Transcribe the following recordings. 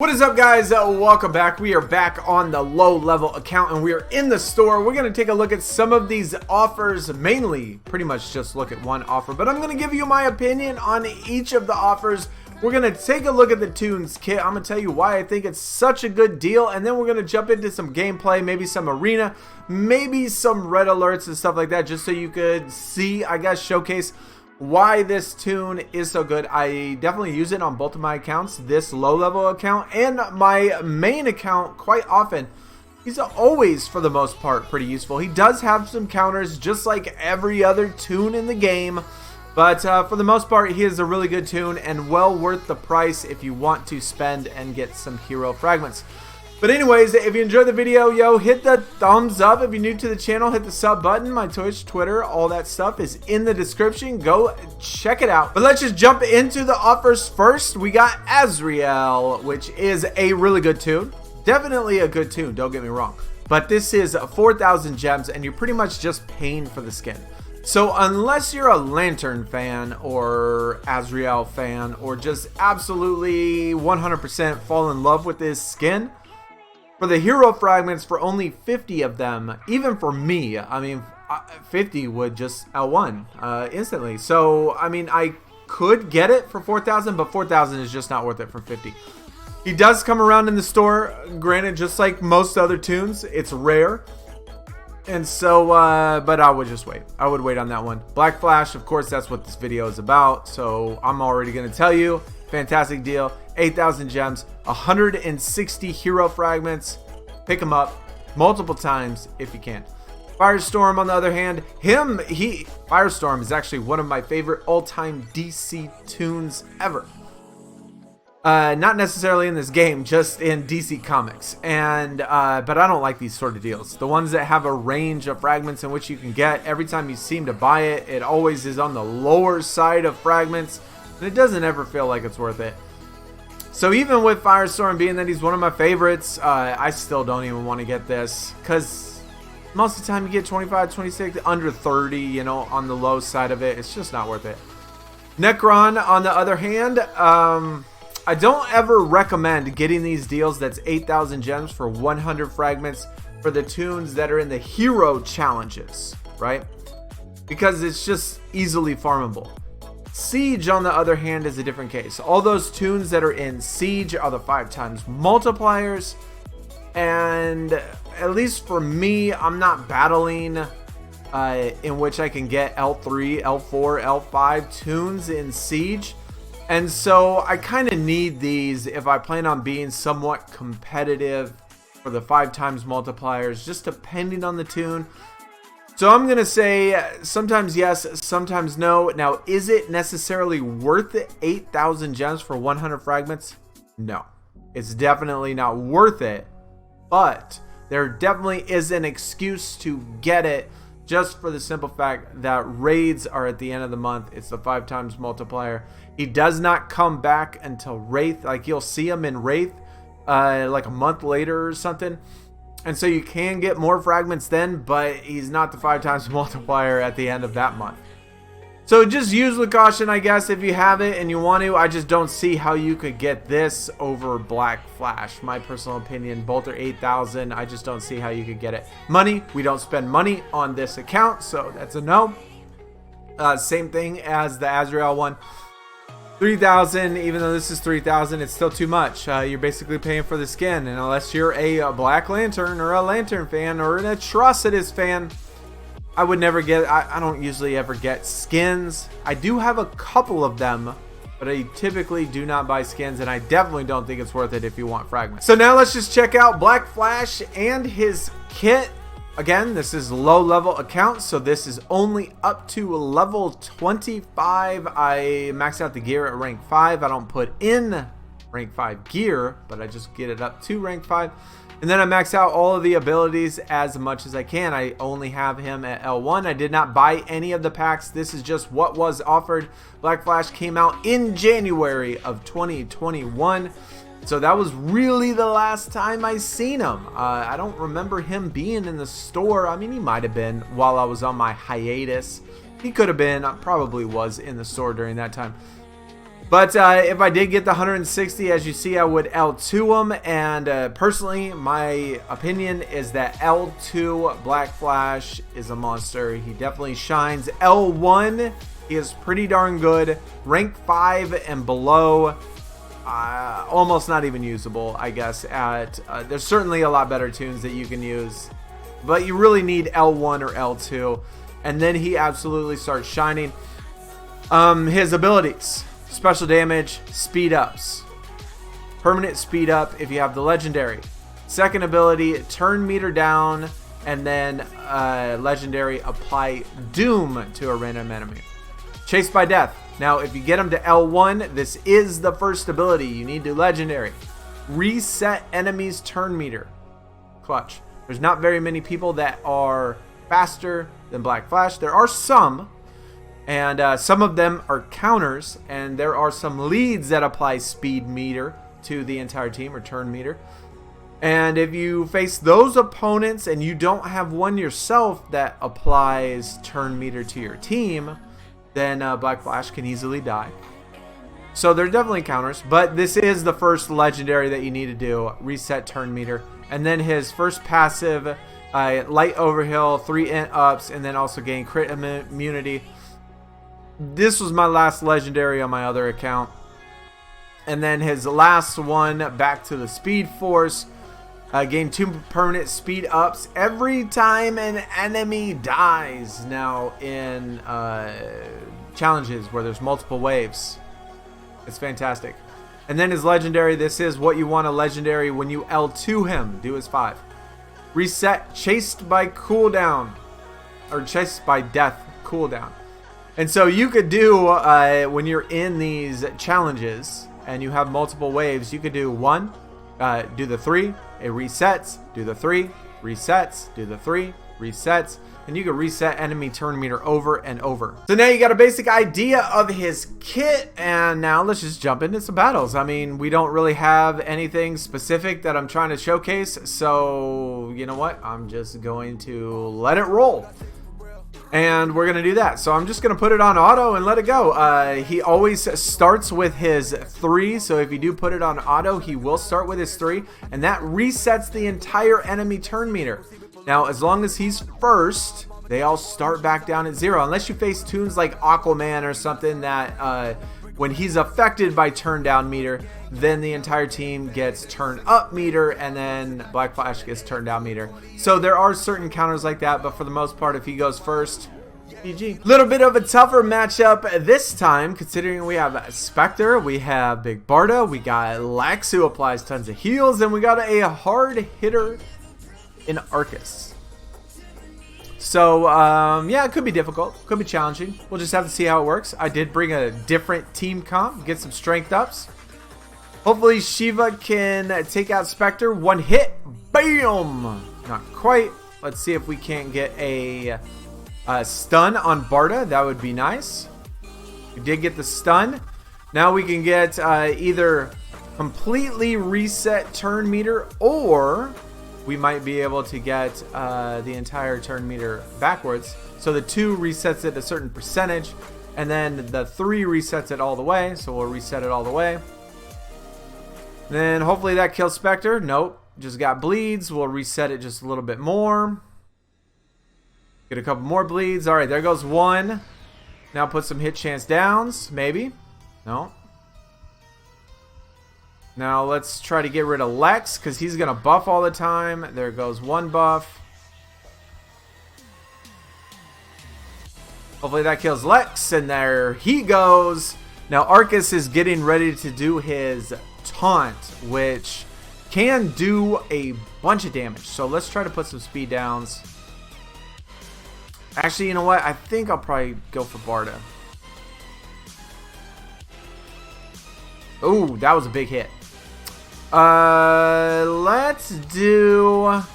What is up, guys? Welcome back. We are back on the low level account and we are in the store. We're going to take a look at some of these offers, mainly pretty much just look at one offer, but I'm going to give you my opinion on each of the offers. We're going to take a look at the Tunes kit. I'm going to tell you why I think it's such a good deal, and then we're going to jump into some gameplay, maybe some arena, maybe some red alerts and stuff like that, just so you could see, I guess, showcase why this tune is so good. I definitely use it on both of my accounts, this low level account and my main account quite often. He's always, for the most part, pretty useful. He does have some counters just like every other tune in the game, but for the most part he is a really good tune and well worth the price if you want to spend and get some hero fragments. But anyways, if you enjoyed the video, hit the thumbs up. If you're new to the channel, hit the sub button. My Twitch, Twitter, all that stuff is in the description. Go check it out. But let's just jump into the offers first. We got Azrael, which is a really good tune. Definitely a good tune, don't get me wrong. But this is 4,000 gems, and you're pretty much just paying for the skin. So unless you're a Lantern fan or Azrael fan or just absolutely 100% fall in love with this skin, for the hero fragments, for only 50 of them, even for me, I mean, 50 would just L1 instantly. So, I mean, I could get it for 4,000, but 4,000 is just not worth it for 50. He does come around in the store, granted, just like most other tunes, it's rare. And so, but I would just wait. I would wait on that one. Black Flash, of course, that's what this video is about. So, I'm already going to tell you, fantastic deal. 8,000 gems, 160 hero fragments. Pick them up multiple times if you can. Firestorm, on the other hand, Firestorm is actually one of my favorite all-time DC tunes ever. Not necessarily in this game, just in DC Comics. And but I don't like these sort of deals. The ones that have a range of fragments in which you can get every time you seem to buy it, it always is on the lower side of fragments, and it doesn't ever feel like it's worth it. So even with Firestorm being that he's one of my favorites, I still don't even want to get this, because most of the time you get 25, 26, under 30, you know, on the low side of it. It's just not worth it. Necron, on the other hand, I don't ever recommend getting these deals that's 8,000 gems for 100 fragments for the tunes that are in the hero challenges, right? Because it's just easily farmable. Siege, on the other hand, is a different case. All those tunes that are in Siege are the 5x multipliers, and at least for me, I'm not battling in which I can get L3, L4, L5 tunes in Siege, and so I kind of need these if I plan on being somewhat competitive for the 5x multipliers, just depending on the tune. So I'm going to say sometimes yes, sometimes no. Now, is it necessarily worth it, 8,000 gems for 100 fragments? No, it's definitely not worth it. But there definitely is an excuse to get it, just for the simple fact that raids are at the end of the month. It's the 5x multiplier. He does not come back until Wraith. Like, you'll see him in Wraith like a month later or something. And so you can get more fragments then, but he's not the 5x multiplier at the end of that month. So just use with caution, I guess, if you have it and you want to. I just don't see how you could get this over Black Flash. My personal opinion, both are 8,000. I just don't see how you could get it. Money, we don't spend money on this account, so that's a no. Same thing as the Azrael one. 3,000, even though this is 3,000, it's still too much. You're basically paying for the skin, and unless you're a Black Lantern or a Lantern fan or an Atrocitus fan, I would never get, I don't usually ever get skins. I do have a couple of them, but I typically do not buy skins, and I definitely don't think it's worth it if you want fragments. So now let's just check out Black Flash and his kit. Again, this is low level account, so this is only up to level 25. I max out the gear at rank 5. I don't put in rank 5 gear, but I just get it up to rank 5. And then I max out all of the abilities as much as I can. I only have him at L1. I did not buy any of the packs. This is just what was offered. Black Flash came out in January of 2021. So that was really the last time I seen him. I don't remember him being in the store. I mean, he might have been while I was on my hiatus. He could have been, probably was in the store during that time. But if I did get the 160, as you see, I would L2 him. And personally, my opinion is that L2 Black Flash is a monster. He definitely shines. L1 is pretty darn good. Rank 5 and below, almost not even usable, I guess. There's certainly a lot better tunes that you can use. But you really need L1 or L2. And then he absolutely starts shining. His abilities. Special damage, speed ups. Permanent speed up if you have the legendary. Second ability, turn meter down. And then legendary, apply doom to a random enemy. Chased by death. Now if you get him to L1, this is the first ability. You need to legendary. Reset enemy's turn meter. Clutch. There's not very many people that are faster than Black Flash. There are some. And some of them are counters, and there are some leads that apply speed meter to the entire team, or turn meter. And if you face those opponents and you don't have one yourself that applies turn meter to your team, then Black Flash can easily die. So they're definitely counters, but this is the first legendary that you need to do, reset turn meter. And then his first passive, light overheal, 3 int ups, and then also gain crit immunity. This was my last legendary on my other account. And then his last one, back to the Speed Force. Gain 2 permanent speed ups every time an enemy dies. Now in challenges where there's multiple waves. It's fantastic. And then his legendary, this is what you want a legendary when you L2 him. Do his 5. Reset, chased by cooldown. Or chased by death cooldown. And so you could do, when you're in these challenges and you have multiple waves, you could do 1, do the 3, it resets, do the 3, resets, do the 3, resets, and you can reset enemy turn meter over and over. So now you got a basic idea of his kit, and now let's just jump into some battles. I mean, we don't really have anything specific that I'm trying to showcase, so you know what? I'm just going to let it roll. And we're going to do that. So I'm just going to put it on auto and let it go. He always starts with his 3. So if you do put it on auto, he will start with his 3. And that resets the entire enemy turn meter. Now, as long as he's first, they all start back down at 0. Unless you face tunes like Aquaman or something that when he's affected by turn down meter, then the entire team gets turn up meter, and then Black Flash gets turn down meter. So there are certain counters like that, but for the most part, if he goes first, GG. Little bit of a tougher matchup this time, considering we have Spectre, we have Big Barda, we got Lex, who applies tons of heals, and we got a hard hitter in Arcus. So, yeah, it could be difficult. Could be challenging. We'll just have to see how it works. I did bring a different team comp. Get some strength ups. Hopefully, Shiva can take out Spectre. 1 hit. Bam! Not quite. Let's see if we can't get a stun on Barda. That would be nice. We did get the stun. Now we can get either completely reset turn meter, or we might be able to get the entire turn meter backwards. So the 2 resets it a certain percentage, and then the 3 resets it all the way. So we'll reset it all the way. Then hopefully that kills Spectre. Nope, just got bleeds. We'll reset it just a little bit more. Get a couple more bleeds. All right, there goes 1. Now put some hit chance downs, maybe. No. Now let's try to get rid of Lex, because he's going to buff all the time. There goes 1 buff. Hopefully that kills Lex, and there he goes. Now Arcus is getting ready to do his taunt, which can do a bunch of damage. So let's try to put some speed downs. Actually, you know what? I think I'll probably go for Barda. Ooh, that was a big hit. Let's do a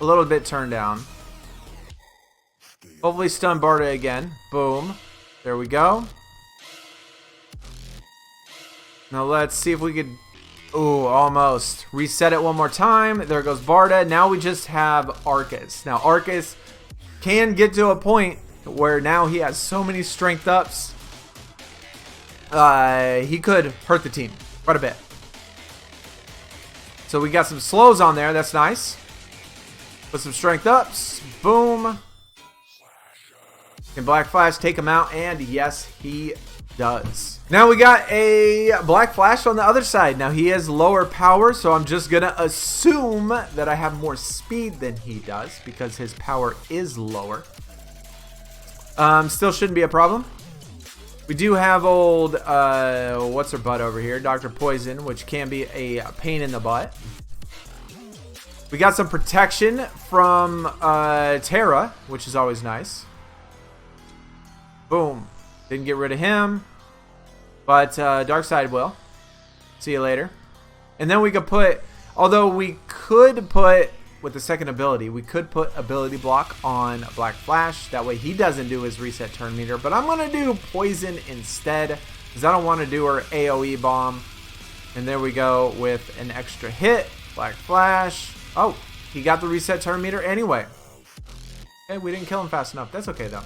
little bit turn down. Hopefully stun Barda again. Boom. There we go. Now let's see if we could... Ooh, almost. Reset it one more time. There goes Barda. Now we just have Arcus. Now Arcus can get to a point where now he has so many strength ups he could hurt the team quite a bit. So we got some slows on there. That's nice. Put some strength ups. Boom. Can Black Flash take him out? And yes, he does. Now we got a Black Flash on the other side. Now he has lower power, so I'm just going to assume that I have more speed than he does because his power is lower. Still shouldn't be a problem. We do have old, what's her butt over here? Dr. Poison, which can be a pain in the butt. We got some protection from Terra, which is always nice. Boom. Didn't get rid of him. But Darkseid will. See you later. And then we could put, although we could put, with the second ability, we could put ability block on Black Flash. That way he doesn't do his reset turn meter. But I'm going to do poison instead, because I don't want to do her AoE bomb. And there we go with an extra hit. Black Flash. Oh, he got the reset turn meter anyway. Okay, we didn't kill him fast enough. That's okay though.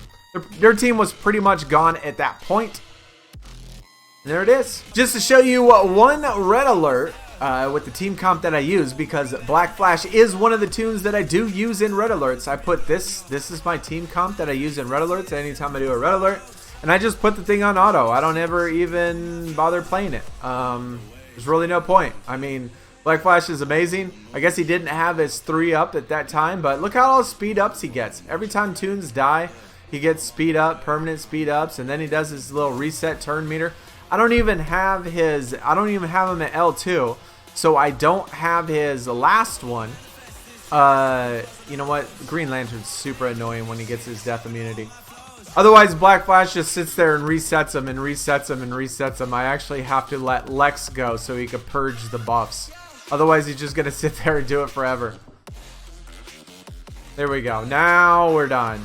Their team was pretty much gone at that point. And there it is. Just to show you one red alert with the team comp that I use, because Black Flash is one of the tunes that I do use in red alerts. I put this is my team comp that I use in red alerts anytime I do a red alert. And I just put the thing on auto. I don't ever even bother playing it. There's really no point. I mean, Black Flash is amazing. I guess he didn't have his 3-up at that time, but look how all speed ups he gets. Every time tunes die, he gets speed up, permanent speed ups, and then he does his little reset turn meter. I don't even have him at L2, so I don't have his last one. You know what? Green Lantern's super annoying when he gets his death immunity. Otherwise, Black Flash just sits there and resets him and resets him and resets him. I actually have to let Lex go so he could purge the buffs. Otherwise, he's just going to sit there and do it forever. There we go. Now we're done.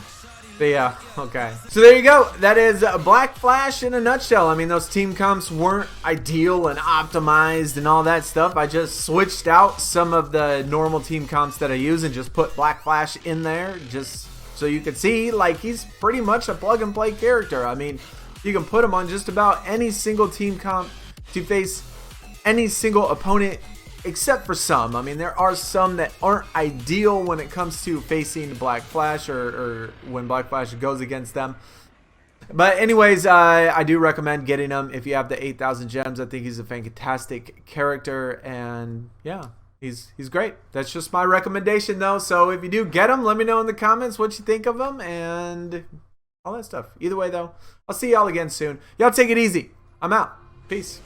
But yeah, okay. So there you go. That is Black Flash in a nutshell. I mean, those team comps weren't ideal and optimized and all that stuff. I just switched out some of the normal team comps that I use and just put Black Flash in there just so you could see, like, he's pretty much a plug and play character. I mean, you can put him on just about any single team comp to face any single opponent, except for some. I mean, there are some that aren't ideal when it comes to facing Black Flash or when Black Flash goes against them. But anyways, I do recommend getting him if you have the 8,000 gems. I think he's a fantastic character, and yeah, he's great. That's just my recommendation though. So if you do get him, let me know in the comments what you think of him and all that stuff. Either way though, I'll see y'all again soon. Y'all take it easy. I'm out. Peace.